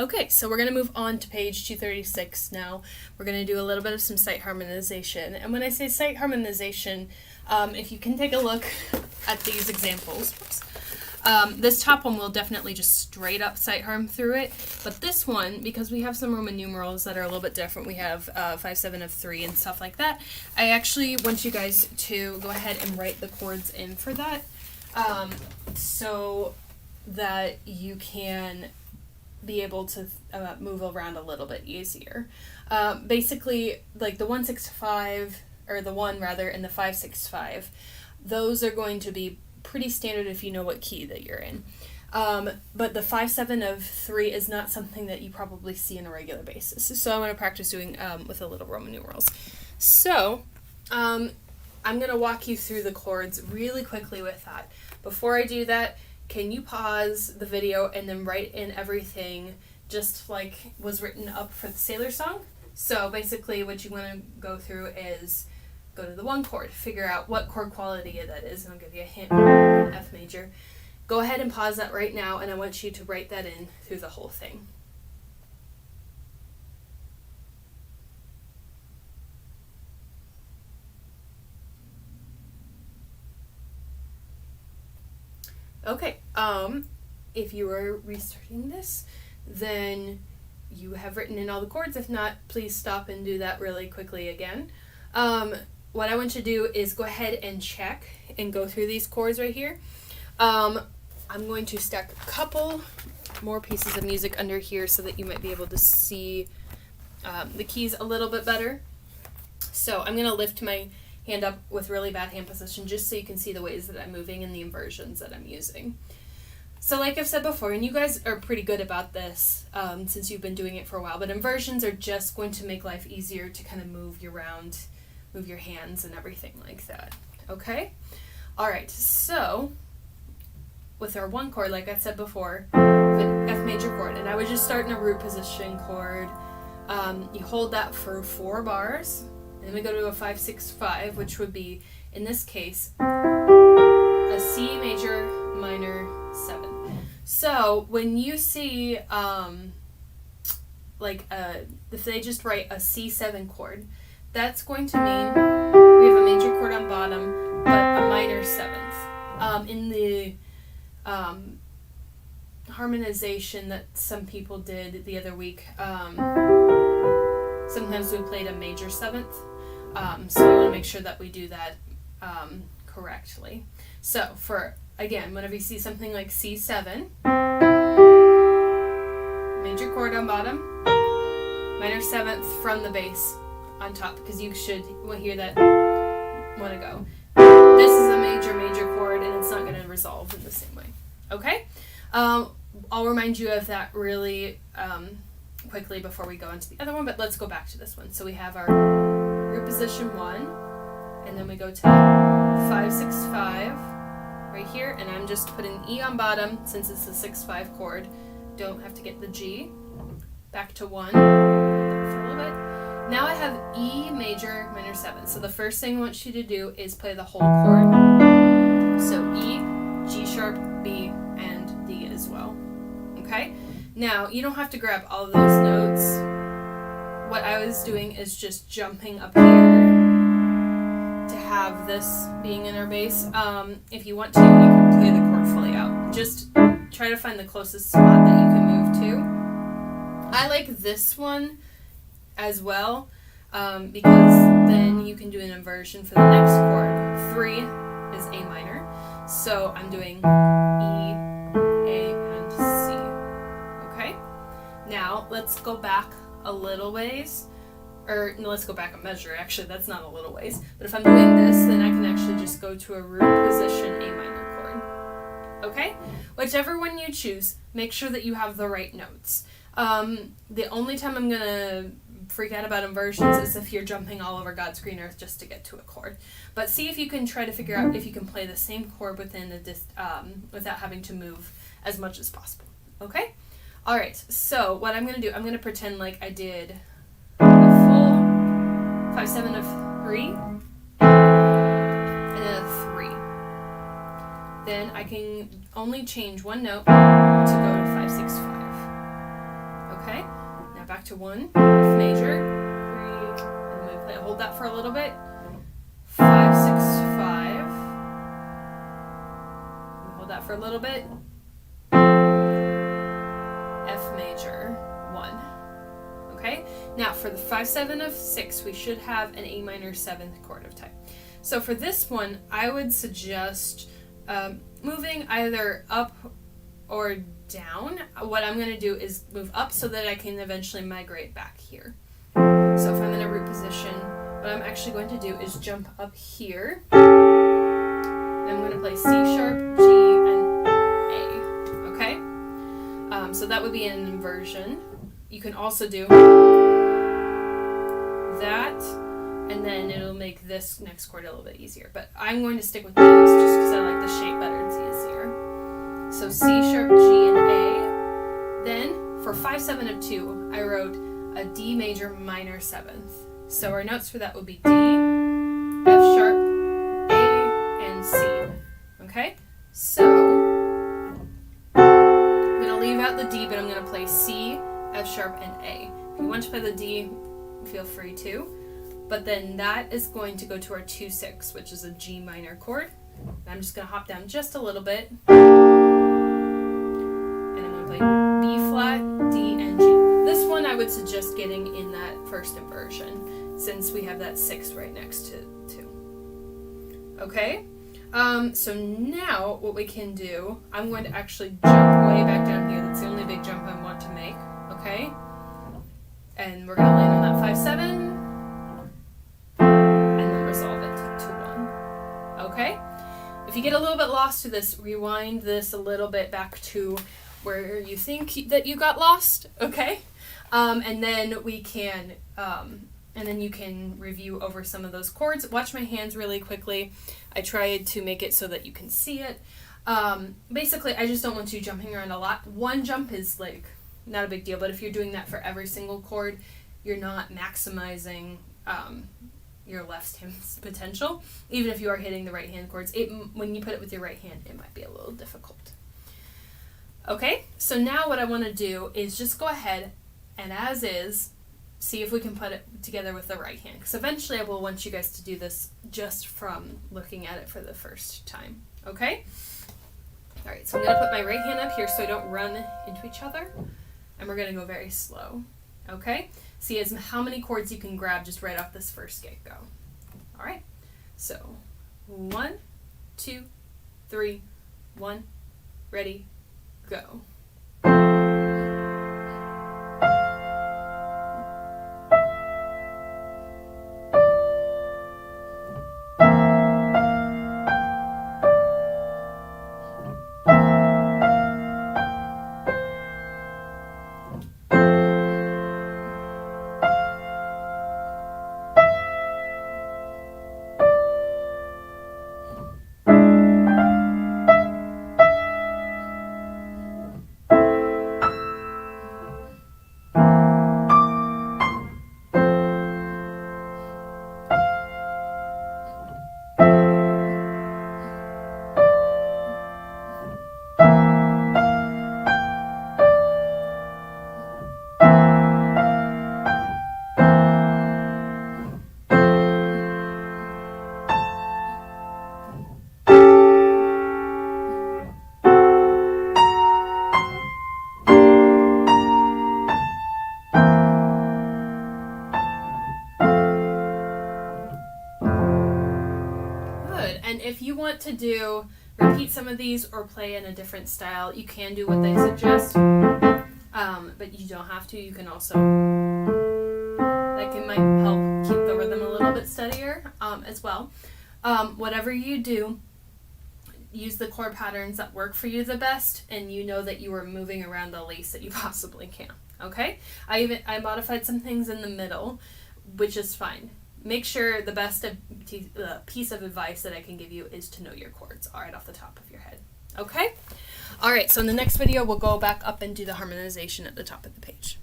Okay, so we're going to move on to page 236 now. We're going to do a little bit of some sight harmonization. And when I say sight harmonization, if you can take a look at these examples, this top one will definitely just straight up sight harm through it. But this one, because we have some Roman numerals that are a little bit different, we have 5, 7 of 3 and stuff like that, I actually want you guys to go ahead and write the chords in for that, so that you can be able to move around a little bit easier. Basically, like the 165, or the 1 rather, and the 565, those are going to be pretty standard if you know what key that you're in. But the 5, 7 of 3 is not something that you probably see on a regular basis. So I'm going to practice doing with the little Roman numerals. So I'm going to walk you through the chords really quickly with that. Before I do that, can you pause the video and then write in everything just like was written up for the Sailor song? So basically what you want to go through is go to the 1 chord, figure out what chord quality that is, and I'll give you a hint, F major. Go ahead and pause that right now, and I want you to write that in through the whole thing. Okay, if you are restarting this, then you have written in all the chords. If not, please stop and do that really quickly again. What I want you to do is go ahead and check and go through these chords right here. I'm going to stack a couple more pieces of music under here so that you might be able to see the keys a little bit better. So I'm going to lift my hand up with really bad hand position just so you can see the ways that I'm moving and the inversions that I'm using. So like I've said before, and you guys are pretty good about this since you've been doing it for a while, but inversions are just going to make life easier to kind of move you around, move your hands and everything like that. Okay? Alright, so with our 1 chord, like I said before, an F major chord, and I would just start in a root position chord. You hold that for 4 bars, and then we go to a 5, 6, 5, which would be, in this case, a C major minor 7. So when you see, if they just write a C7 chord, that's going to mean we have a major chord on bottom, but a minor 7th. In the harmonization that some people did the other week, sometimes we played a major 7th, so I want to make sure that we do that correctly. So again, whenever you see something like C7, major chord on bottom, minor 7th from the bass on top, because you should hear that want to go. This is a major chord, and it's not going to resolve in the same way. Okay? I'll remind you of that really quickly before we go into the other one, but let's go back to this one. So we have our root position 1, and then we go to 5, 6, 5 right here, and I'm just putting E on bottom since it's a 6, 5 chord. Don't have to get the G. Back to 1 for a little bit. Now I have E major minor 7. So the first thing I want you to do is play the whole chord. So E, G sharp, B, and D as well. Okay? Now, you don't have to grab all of those notes. What I was doing is just jumping up here to have this being in our bass. If you want to, you can play the chord fully out. Just try to find the closest spot that you can move to. I like this one as well, because then you can do an inversion for the next chord. 3 is A minor, so I'm doing E, A, and C. Okay? Now, let's go back a little ways, or no, let's go back a measure. Actually, that's not a little ways, but if I'm doing this, then I can actually just go to a root position A minor chord. Okay? Whichever one you choose, make sure that you have the right notes. The only time I'm going to freak out about inversions is if you're jumping all over God's green earth just to get to a chord. But see if you can try to figure out if you can play the same chord within without having to move as much as possible. Okay? Alright, so what I'm going to do, I'm going to pretend like I did a full 5, 7 of 3, and then a 3. Then I can only change one note to go to 5, 6, 5. back to 1, F major, 3, and then we play, hold that for a little bit, 5, 6, 5, hold that for a little bit, F major, 1. Okay, now for the 5, 7 of 6, we should have an A minor 7th chord of type. So for this one, I would suggest moving either up or down. What I'm going to do is move up so that I can eventually migrate back here. So if I'm in a root position, what I'm actually going to do is jump up here. I'm going to play C sharp, G, and A. Okay? So that would be an inversion. You can also do that, and then it'll make this next chord a little bit easier. But I'm going to stick with this just because I like the shape better. It's easier. So C sharp, G, and A. Then for 5, 7 of 2, I wrote a D major minor 7th. So our notes for that would be D, F sharp, A, and C. Okay? So I'm going to leave out the D, but I'm going to play C, F sharp, and A. If you want to play the D, feel free to. But then that is going to go to our 2, 6, which is a G minor chord. I'm just going to hop down just a little bit. And I'm going to play B flat, D, and G. This one I would suggest getting in that first inversion, since we have that 6 right next to 2. Okay? So now what we can do, I'm going to actually jump way back down here. That's the only big jump I want to make. Okay? And we're going to land on that 5, 7. Resolve it to 1. Okay? If you get a little bit lost to this, rewind this a little bit back to where you think that you got lost, okay? And then we can, and then you can review over some of those chords. Watch my hands really quickly. I tried to make it so that you can see it. Basically, I just don't want you jumping around a lot. One jump is like not a big deal, but if you're doing that for every single chord, you're not maximizing your left hand's potential. Even if you are hitting the right hand chords, when you put it with your right hand, it might be a little difficult. Okay, so now what I want to do is just go ahead and as is, see if we can put it together with the right hand. Because eventually I will want you guys to do this just from looking at it for the first time. Okay? Alright, so I'm going to put my right hand up here so I don't run into each other. And we're going to go very slow. Okay? See as how many chords you can grab just right off this first get-go. Alright, so 1, 2, 3, 1, ready, go. And if you want to repeat some of these or play in a different style, you can do what they suggest, but you don't have to. You can also, might help keep the rhythm a little bit steadier as well. Whatever you do, use the chord patterns that work for you the best, and you know that you are moving around the least that you possibly can. Okay? I modified some things in the middle, which is fine. Make sure the best piece of advice that I can give you is to know your chords right off the top of your head. Okay? Alright, so in the next video, we'll go back up and do the harmonization at the top of the page.